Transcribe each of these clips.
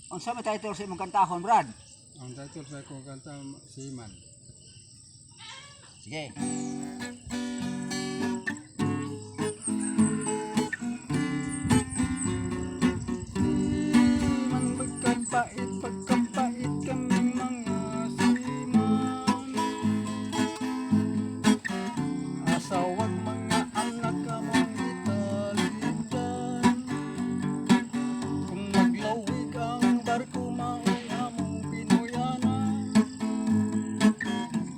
Unsa may title sa imong kantahon, Brad? Ang title sa akong kanta, Seaman. Sige. Seaman, pagkapait kami mga seaman. Asawag mga anak among italitan. Kung maglawig ang barko, maoy among Pinoyanan.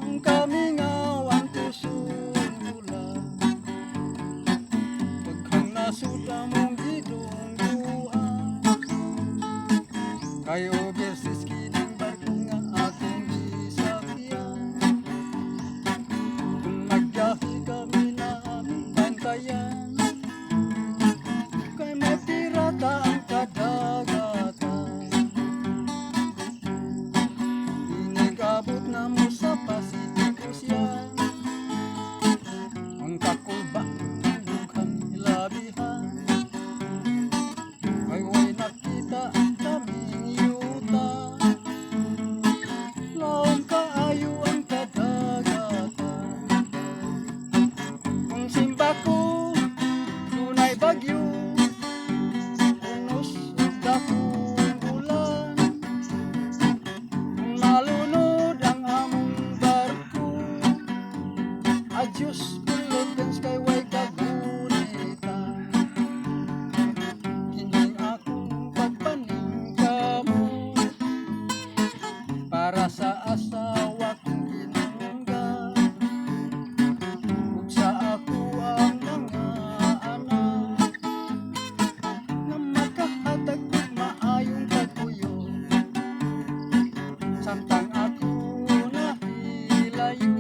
Ang kami ngawan kusula, daghang nasuda mong gidungduan. Kay overseas kining barko nga akong gisakyan. Kung magyahi kami na aming bantayan, kay may pirata ang kadagatan. Inigabot na mo sa Pacific Ocean, ang kakulba ng dughang hilabihan. Ay way nakita kaming yuta, laom kaayo ang kadagatan. Kung simba ko dunay bagyo, unos ug dakong ulan. Kung malunod ang among barko, adios Philippines, kay way kagunitan. Kining akong pagpaningkamot para sa asawa kong ginungga, ug sa ako ang mga anak, nga makahatag og maayong pagpuyo. Samtang ako nahilayo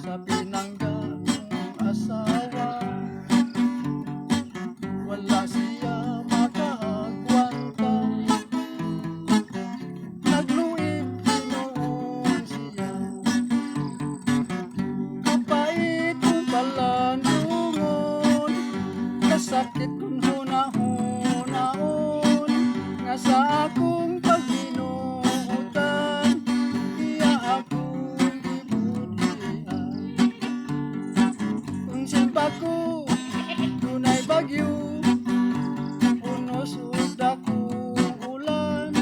sa pinangga kong asawa, wala siya makaagwanta. Nagluib Pinoon siya, kapait kong palandungon, kasakit kong hunahon nga sa akong pagbinuutan, iya akong gibudhian. Kung simpa ko dunay bagyo, unos ug dakong ulan.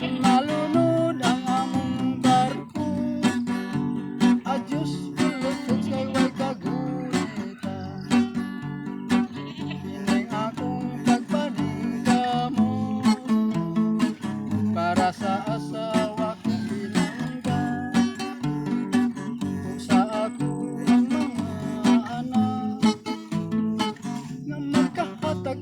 Kung malunod ang among barko, adios Philippines, kay way kagunitan. Kining akong pagpaningkamot para sa asawa kong pinangga, ug sa ako ang mga anak, nga magkahatag